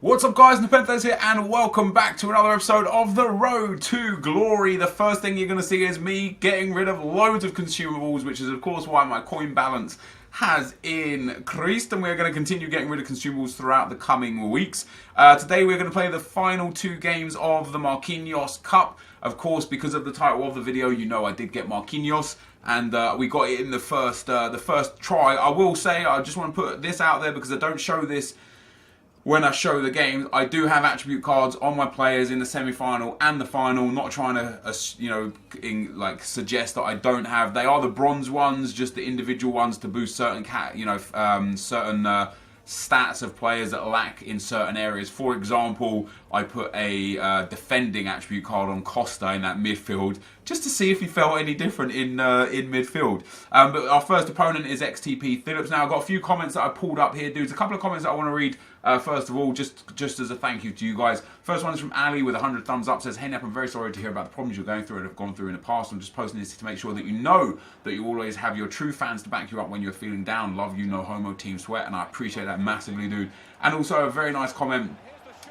What's up guys, NepentheZ here and welcome back to another episode of The Road to Glory. The first thing you're going to see is me getting rid of loads of consumables, which is of course why my coin balance has increased, and we're going to continue getting rid of consumables throughout the coming weeks. Today we're going to play the final two games of the Marquinhos Cup. Of course, because of the title of the video, you know I did get Marquinhos, and we got it in the first try. I will say, I just want to put this out there because I don't show this when I show the games. I do have attribute cards on my players in the semi-final and the final. Not trying to, suggest that I don't have. They are the bronze ones, just the individual ones to boost certain stats of players that lack in certain areas. For example, I put a defending attribute card on Costa in that midfield, just to see if he felt any different in midfield. But our first opponent is XTP Phillips. Now, I've got a few comments that I pulled up here, dudes. A couple of comments that I want to read. First of all, just as a thank you to you guys. First one is from Ali with 100 thumbs up. Says, "Hey Nep, I'm very sorry to hear about the problems you're going through and have gone through in the past. I'm just posting this to make sure that you know that you always have your true fans to back you up when you're feeling down. Love you, no homo, Team Sweat." And I appreciate that massively, dude. And also a very nice comment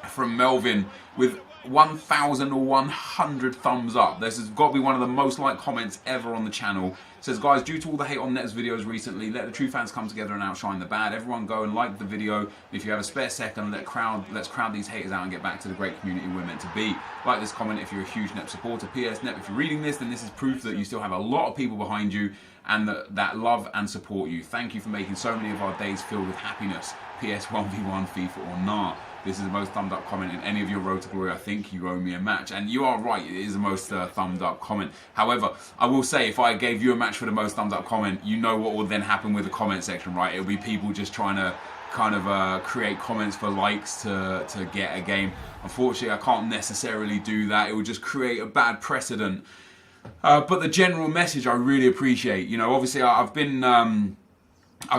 from Melvin with 1,100 thumbs up. This has got to be one of the most liked comments ever on the channel. It says, "Guys, due to all the hate on Net's videos recently, let the true fans come together and outshine the bad. Everyone go and like the video. And if you have a spare second, let's crowd these haters out and get back to the great community we're meant to be. Like this comment if you're a huge Nep supporter. PS, Nep, if you're reading this, then this is proof that you still have a lot of people behind you and that love and support you. Thank you for making so many of our days filled with happiness. PS 1v1 FIFA or nah. This is the most thumbed up comment in any of your Road to Glory. I think you owe me a match." And you are right, it is the most thumbed up comment. However, I will say, if I gave you a match for the most thumbed up comment, you know what will then happen with the comment section, right? It'll be people just trying to kind of create comments for likes to get a game. Unfortunately, I can't necessarily do that. It will just create a bad precedent. But the general message I really appreciate. You know, obviously I've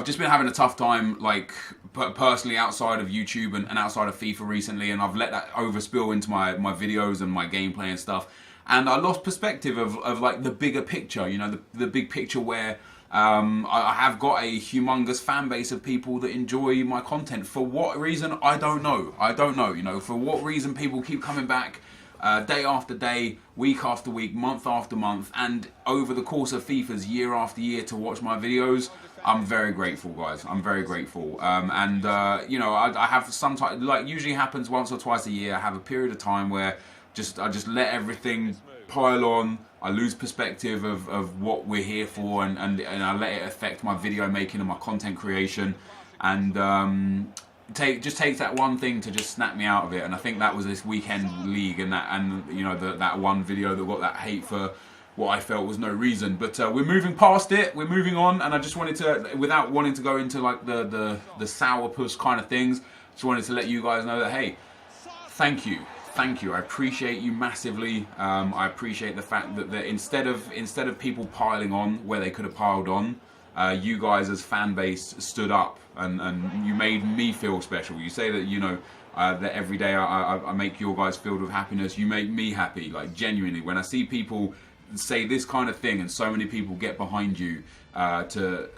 just been having a tough time, like, personally, outside of YouTube and outside of FIFA recently, and I've let that overspill into my videos and my gameplay and stuff, and I lost perspective of like the bigger picture, you know, the big picture where I have got a humongous fan base of people that enjoy my content. For what reason, I don't know, you know, for what reason people keep coming back day after day, week after week, month after month, and over the course of FIFA's year after year to watch my videos. I'm very grateful, guys. I'm very grateful. You know, I have sometimes, like usually happens once or twice a year, I have a period of time where I just let everything pile on. I lose perspective of what we're here for, and I let it affect my video making and my content creation. And just takes that one thing to just snap me out of it. And I think that was this weekend league and you know, that one video that got that hate for what I felt was no reason. But we're moving past it, we're moving on, and I just wanted to, without wanting to go into like the sourpuss kind of things, just wanted to let you guys know that, hey, thank you, I appreciate you massively. I appreciate the fact that instead of people piling on where they could have piled on, you guys as fan base stood up and you made me feel special. You say that, you know, that every day I make your guys filled with happiness. You make me happy, like genuinely. When I see people say this kind of thing and so many people get behind you to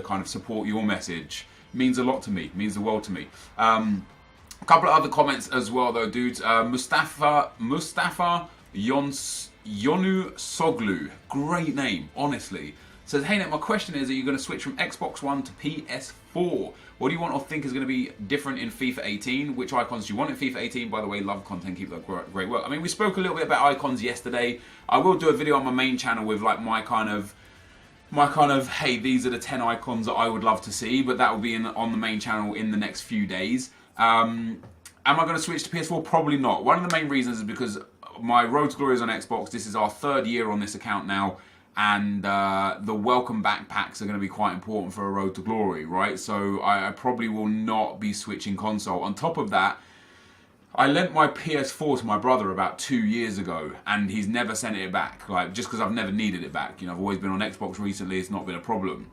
kind of support your message, means a lot to me, means the world to me. A couple of other comments as well though, dudes. Mustafa Yonu Soglu, great name, honestly. Says, "Hey Nep, my question is, are you going to switch from Xbox One to PS4? What do you want or think is going to be different in FIFA 18? Which icons do you want in FIFA 18? By the way, love content, keep up great work." I mean, we spoke a little bit about icons yesterday. I will do a video on my main channel with like my kind of, hey, these are the 10 icons that I would love to see, but that will be on the main channel in the next few days. Am I going to switch to PS4? Probably not. One of the main reasons is because my Road to Glory is on Xbox. This is our 3rd year on this account now. And the welcome back packs are going to be quite important for a Road to Glory, right? So I probably will not be switching console. On top of that, I lent my PS4 to my brother about 2 years ago, and he's never sent it back. Like, just because I've never needed it back. You know, I've always been on Xbox recently, it's not been a problem.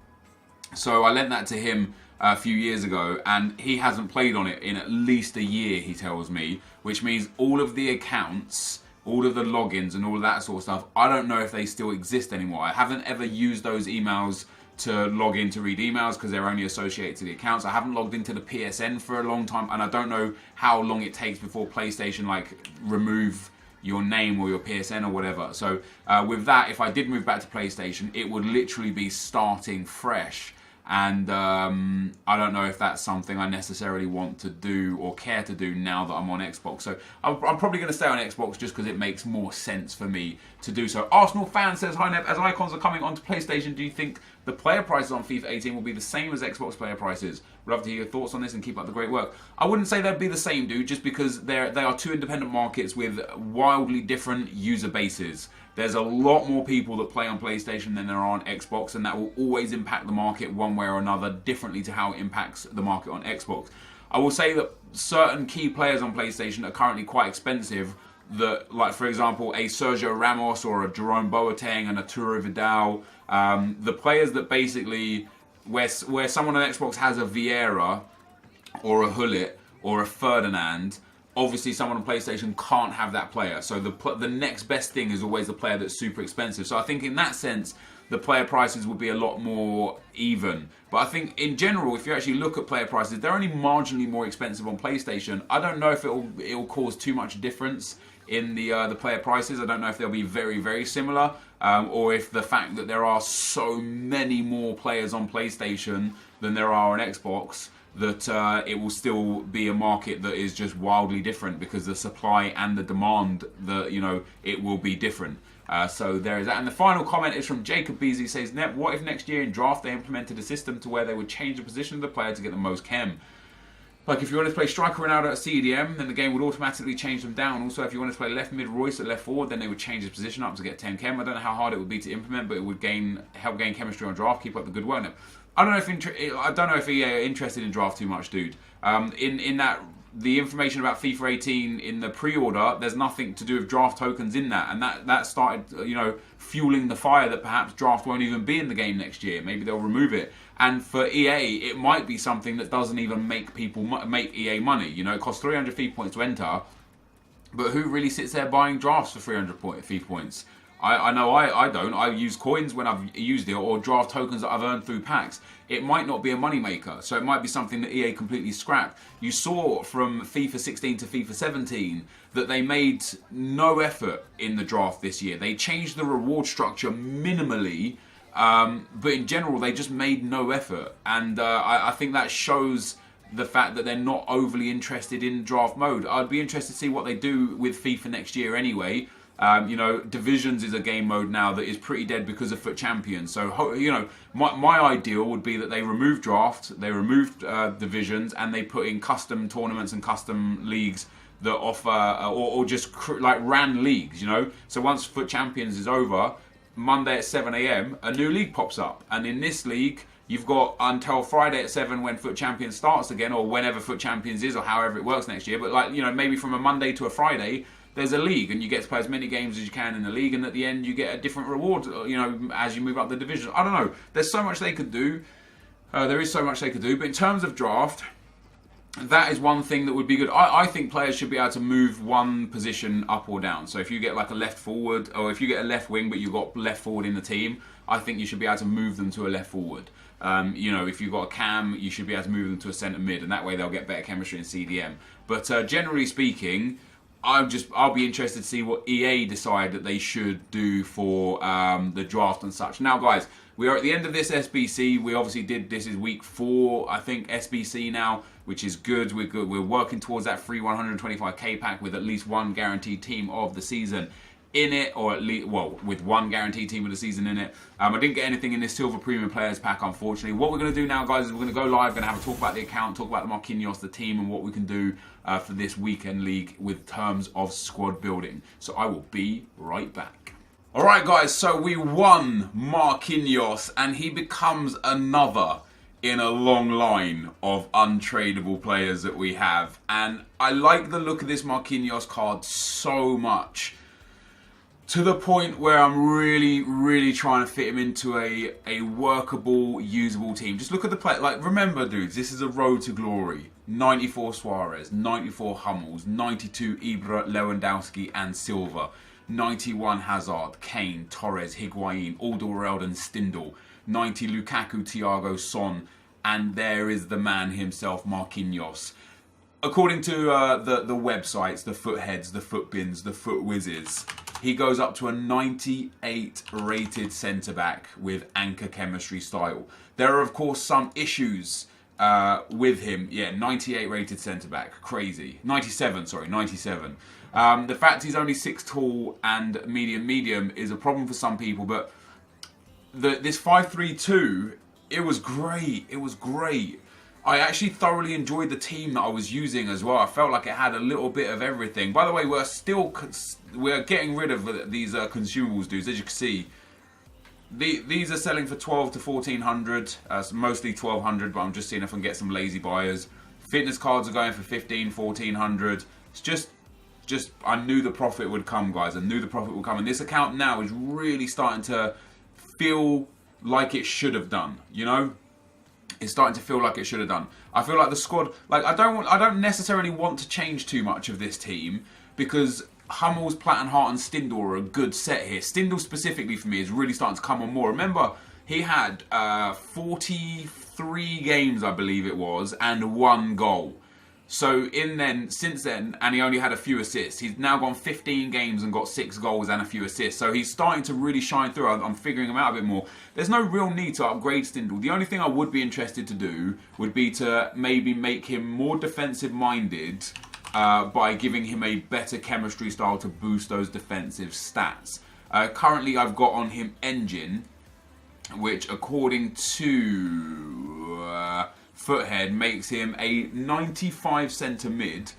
So I lent that to him a few years ago, and he hasn't played on it in at least a year, he tells me, which means all of the accounts, all of the logins and all of that sort of stuff, I don't know if they still exist anymore. I haven't ever used those emails to log in to read emails because they're only associated to the accounts. I haven't logged into the PSN for a long time, and I don't know how long it takes before PlayStation like remove your name or your PSN or whatever. So with that, if I did move back to PlayStation, it would literally be starting fresh. And I don't know if that's something I necessarily want to do or care to do now that I'm on Xbox. So I'm probably going to stay on Xbox just because it makes more sense for me to do so. Arsenal fan says, hi Nep, as icons are coming onto PlayStation, do you think the player prices on FIFA 18 will be the same as Xbox player prices? Would love to hear your thoughts on this and keep up the great work. I wouldn't say they'd be the same, dude, just because they are two independent markets with wildly different user bases. There's a lot more people that play on PlayStation than there are on Xbox, and that will always impact the market one way or another differently to how it impacts the market on Xbox. I will say that certain key players on PlayStation are currently quite expensive, that, like for example, a Sergio Ramos or a Jerome Boateng and a Arturo Vidal, the players that basically, where someone on Xbox has a Vieira or a Hullet or a Ferdinand, obviously someone on PlayStation can't have that player. So the next best thing is always the player that's super expensive. So I think in that sense, the player prices would be a lot more even. But I think in general, if you actually look at player prices, they're only marginally more expensive on PlayStation. I don't know if it'll cause too much difference in the player prices. I don't know if they'll be very, very similar, or if the fact that there are so many more players on PlayStation than there are on Xbox, that it will still be a market that is just wildly different because the supply and the demand, it will be different. So there is that. And the final comment is from Jacob Beasley. He says, Nep, what if next year in draft they implemented a system to where they would change the position of the player to get the most chem? Like if you wanted to play striker Ronaldo at CDM, then the game would automatically change them down. Also, if you wanted to play left mid Royce at left forward, then they would change his position up to get 10 chem. I don't know how hard it would be to implement, but it would help gain chemistry on draft. Keep up the good work, Nep. I don't know if EA are interested in draft too much, dude. In that the information about FIFA 18 in the pre-order, there's nothing to do with draft tokens in that, and that started fueling the fire that perhaps draft won't even be in the game next year. Maybe they'll remove it. And for EA, it might be something that doesn't even make EA money. It costs 300 FIFA points to enter, but who really sits there buying drafts for 300 FIFA points? I know I don't. I use coins when I've used it, or draft tokens that I've earned through packs. It might not be a moneymaker, so it might be something that EA completely scrapped. You saw from FIFA 16 to FIFA 17 that they made no effort in the draft this year. They changed the reward structure minimally, but in general they just made no effort. And I think that shows the fact that they're not overly interested in draft mode. I'd be interested to see what they do with FIFA next year anyway. Divisions is a game mode now that is pretty dead because of FUT Champions. So, my ideal would be that they remove draft, they remove divisions, and they put in custom tournaments and custom leagues that offer, or just like ran leagues, So once FUT Champions is over, Monday at 7 AM, a new league pops up. And in this league, you've got until Friday at 7 when FUT Champions starts again, or whenever FUT Champions is, or however it works next year. But maybe from a Monday to a Friday, there's a league, and you get to play as many games as you can in the league, and at the end you get a different reward, as you move up the division. I don't know. There's so much they could do. There is so much they could do. But in terms of draft, that is one thing that would be good. I think players should be able to move one position up or down. So if you get like a left forward, or if you get a left wing but you've got left forward in the team, I think you should be able to move them to a left forward. If you've got a cam, you should be able to move them to a centre mid, and that way they'll get better chemistry in CDM. But generally speaking, I'll be interested to see what EA decide that they should do for the draft and such. Now, guys, we are at the end of this SBC. We obviously this is week 4, I think, SBC now, which is good. We're good. We're working towards that free 125k pack with at least one guaranteed team of the season in it, or at least, with one guaranteed team of the season in it. I didn't get anything in this Silver Premium Players pack, unfortunately. What we're going to do now, guys, is we're going to go live, going to have a talk about the account, talk about the Marquinhos, the team, and what we can do for this weekend league with terms of squad building. So I will be right back. Alright, guys, so we won Marquinhos, and he becomes another in a long line of untradeable players that we have. And I like the look of this Marquinhos card so much, to the point where I'm really, really trying to fit him into a workable, usable team. Just look at the play. Like, remember, dudes, this is a road to glory. 94 Suarez, 94 Hummels, 92 Ibra, Lewandowski and Silva, 91 Hazard, Kane, Torres, Higuain, Alderweireld and Stindl, 90 Lukaku, Thiago, Son, and there is the man himself, Marquinhos. According to the websites, the footheads, the footbins, the foot whizzes, he goes up to a 98 rated centre-back with anchor chemistry style. There are, of course, some issues with him. Yeah, 98 rated centre-back. Crazy. 97, sorry, 97. The fact he's only 6 tall and medium is a problem for some people, but this 5-3-2, it was great. It was great. I actually thoroughly enjoyed the team that I was using as well. I felt like it had a little bit of everything. By the way, we're getting rid of these consumables, dudes. As you can see, these are selling for 12 to 1400, mostly 1200, but I'm just seeing if I can get some lazy buyers. Fitness cards are going for 15, 1400. It's just I knew the profit would come, guys. I knew the profit would come, and this account now is really starting to feel like it should have done. You know. It's starting to feel like it should have done. I feel like the squad, like I don't necessarily want to change too much of this team because Hummels, Plattenhardt and Stindl are a good set here. Stindl specifically for me is really starting to come on more. Remember, he had 43 games, I believe it was, and 1 goal. So since then, and he only had a few assists. He's now gone 15 games and got 6 goals and a few assists. So he's starting to really shine through. I'm figuring him out a bit more. There's no real need to upgrade Stindl. The only thing I would be interested to do would be to maybe make him more defensive-minded by giving him a better chemistry style to boost those defensive stats. Currently, I've got on him Engine, which according to Foothead makes him a 95 centre mid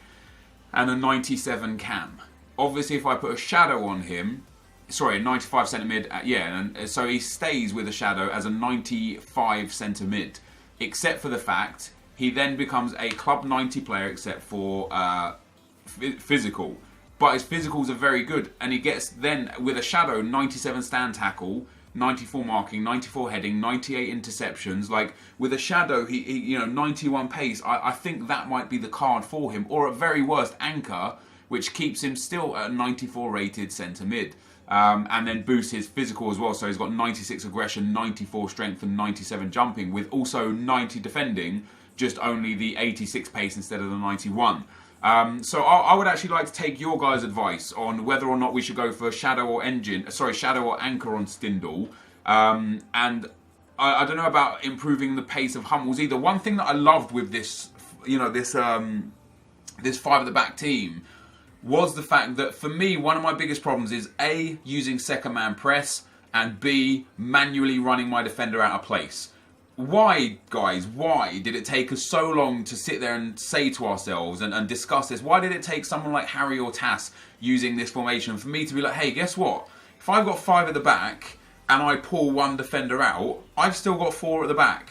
and a 97 cam. Obviously, if I put a shadow on him, sorry, a 95 centre mid, yeah, and so he stays with a shadow as a 95 centre mid, except for the fact he then becomes a club 90 player except for physical. But his physicals are very good, and he gets then with a shadow 97 stand tackle, 94 marking, 94 heading, 98 interceptions. Like with a shadow, he 91 pace. I think that might be the card for him, or at very worst anchor, which keeps him still at a 94 rated centre mid, and then boosts his physical as well. So he's got 96 aggression, 94 strength, and 97 jumping, with also 90 defending, just only the 86 pace instead of the 91. So I would actually like to take your guys' advice on whether or not we should go for shadow or shadow or anchor on Stindl. And I don't know about improving the pace of Hummels either. One thing that I loved with this, this 5 at the back team was the fact that for me, one of my biggest problems is A, using second man press, and B, manually running my defender out of place. Why, guys, why did it take us so long to sit there and say to ourselves and discuss this? Why did it take someone like Harry or Tass using this formation for me to be like, hey, guess what? If I've got 5 at the back and I pull 1 defender out, I've still got 4 at the back.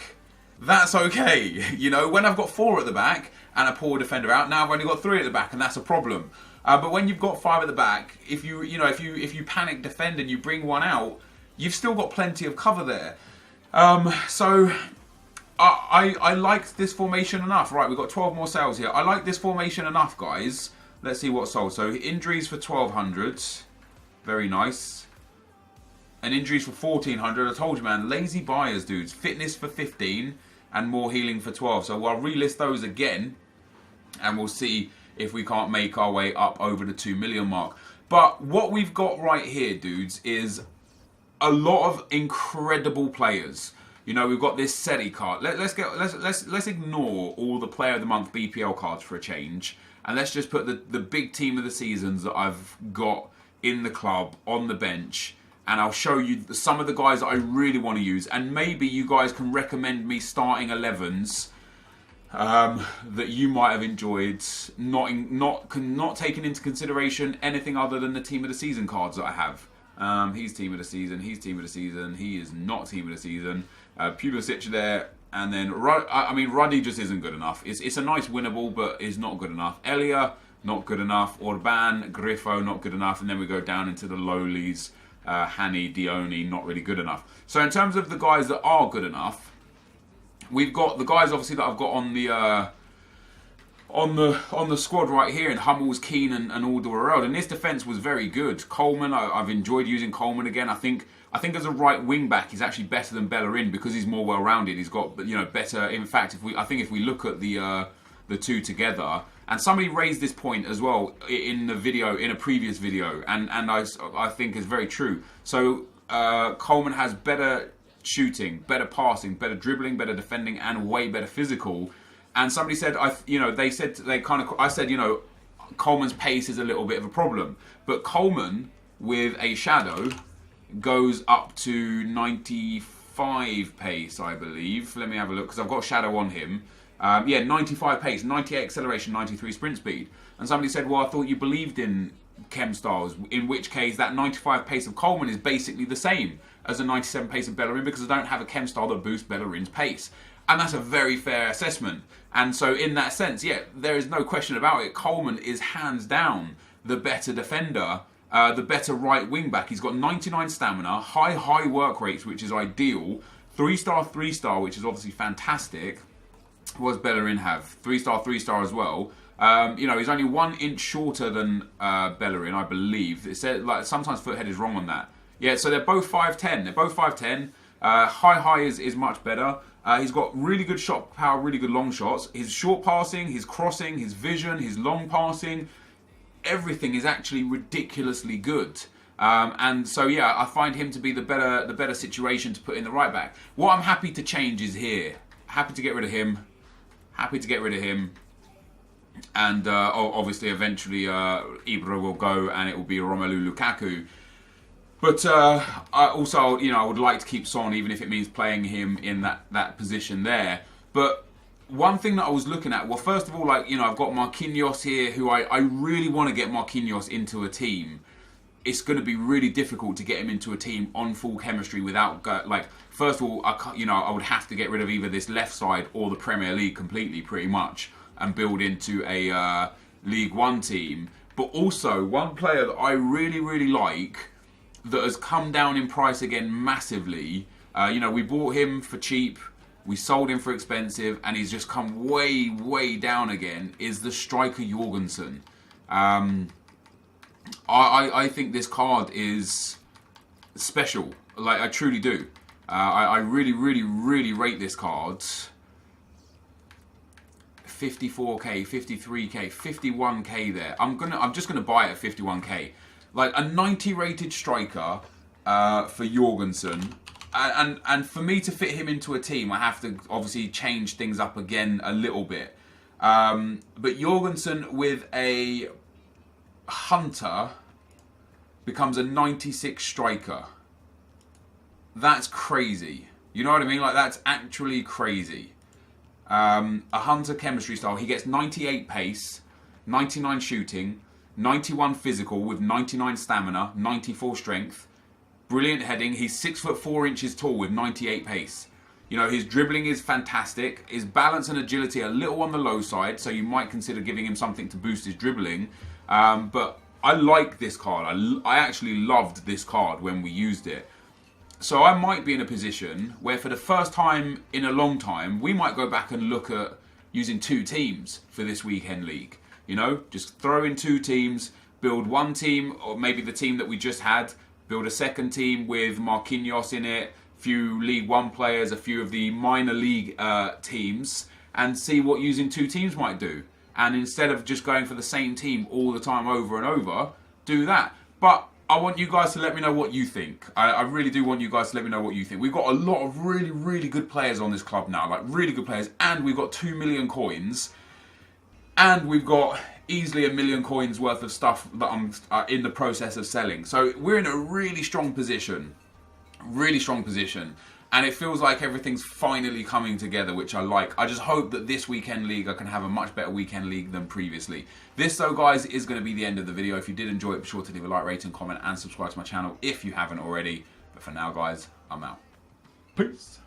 That's okay. When I've got 4 at the back and I pull a defender out, now I've only got 3 at the back, and that's a problem. But when you've got 5 at the back, if you panic defend and you bring 1 out, you've still got plenty of cover there. So I liked this formation enough. Right, we've got 12 more sales here. I like this formation enough, guys. Let's see what's sold. So injuries for 1200. Very nice. And injuries for 1400. I told you, man, lazy buyers, dudes. Fitness for 15 and more healing for 12. So I'll relist those again, and we'll see if we can't make our way up over the 2 million mark. But what we've got right here, dudes, is a lot of incredible players. We've got this SETI card. Let's ignore all the Player of the Month BPL cards for a change, and let's just put the big team of the seasons that I've got in the club on the bench, and I'll show you some of the guys that I really want to use, and maybe you guys can recommend me starting 11s that you might have enjoyed, not taking into consideration anything other than the team of the season cards that I have. He's team of the season, he's team of the season, he is not team of the season. Pulisic there, and then Ruddy just isn't good enough. It's a nice winnable, but is not good enough. Elia, not good enough. Orban, Griffo, not good enough. And then we go down into the lowlies. Hani, Dione, not really good enough. So in terms of the guys that are good enough, we've got the guys obviously that I've got on the on the squad right here in Hummels, Keane and Alderweireld, and this defence was very good. Coleman, I've enjoyed using Coleman again. I think as a right wing back, he's actually better than Bellerin because he's more well rounded. He's got better. In fact, if we look at the two together, and somebody raised this point as well in a previous video, and I think is very true. So Coleman has better shooting, better passing, better dribbling, better defending, and way better physical. And somebody said, I said, Coleman's pace is a little bit of a problem. But Coleman, with a shadow, goes up to 95 pace, I believe. Let me have a look, because I've got shadow on him. 95 pace, 98 acceleration, 93 sprint speed. And somebody said, well, I thought you believed in chem styles, in which case that 95 pace of Coleman is basically the same as a 97 pace of Bellerin, because I don't have a chem style that boosts Bellerin's pace. And that's a very fair assessment. And so in that sense, yeah, there is no question about it. Coleman is hands down the better defender, the better right wing back. He's got 99 stamina, high work rates, which is ideal. 3-star, which is obviously fantastic. What does Bellerin have? 3-star as well. He's only 1 inch shorter than Bellerin, I believe. It said, sometimes Foothead is wrong on that. Yeah, so they're both 5'10". They're both 5'10". High is much better. He's got really good shot power, really good long shots. His short passing, his crossing, his vision, his long passing, everything is actually ridiculously good. And so yeah, I find him to be the better situation to put in the right back. What I'm happy to change is here. Happy to get rid of him. And obviously eventually Ibra will go and it will be Romelu Lukaku. But I would like to keep Son, even if it means playing him in that position there. But one thing that I was looking at, well, first of all, I've got Marquinhos here, who I really want to get Marquinhos into a team. It's going to be really difficult to get him into a team on full chemistry without, first of all, I would have to get rid of either this left side or the Premier League completely, pretty much, and build into a League One team. But also, one player that I really, really like, that has come down in price again massively. We bought him for cheap, we sold him for expensive, and he's just come way, way down again, is the striker Jorgenson. I think this card is special. I truly do. I really, really, really rate this card. 54k, 53k, 51k there. I'm just gonna buy it at 51k. A 90 rated striker for Jorgenson, and for me to fit him into a team, I have to obviously change things up again a little bit. But Jorgenson with a Hunter becomes a 96 striker. That's crazy. You know what I mean? That's actually crazy. A Hunter chemistry style. He gets 98 pace, 99 shooting, 91 physical with 99 stamina, 94 strength, brilliant heading. He's 6'4" tall with 98 pace. His dribbling is fantastic. His balance and agility are a little on the low side, so you might consider giving him something to boost his dribbling. But I like this card. I actually loved this card when we used it. So I might be in a position where for the first time in a long time, we might go back and look at using 2 teams for this weekend league. Just throw in 2 teams, build one team, or maybe the team that we just had, build a second team with Marquinhos in it, a few League One players, a few of the minor league teams, and see what using 2 teams might do. And instead of just going for the same team all the time over and over, do that. But I want you guys to let me know what you think. I really do want you guys to let me know what you think. We've got a lot of really, really good players on this club now, really good players, and we've got 2 million coins. And we've got easily 1 million coins worth of stuff that I'm in the process of selling. So we're in a really strong position. And it feels like everything's finally coming together, which I like. I just hope that this weekend league, I can have a much better weekend league than previously. This, though, guys, is going to be the end of the video. If you did enjoy it, be sure to leave a like, rating, comment, and subscribe to my channel if you haven't already. But for now, guys, I'm out. Peace.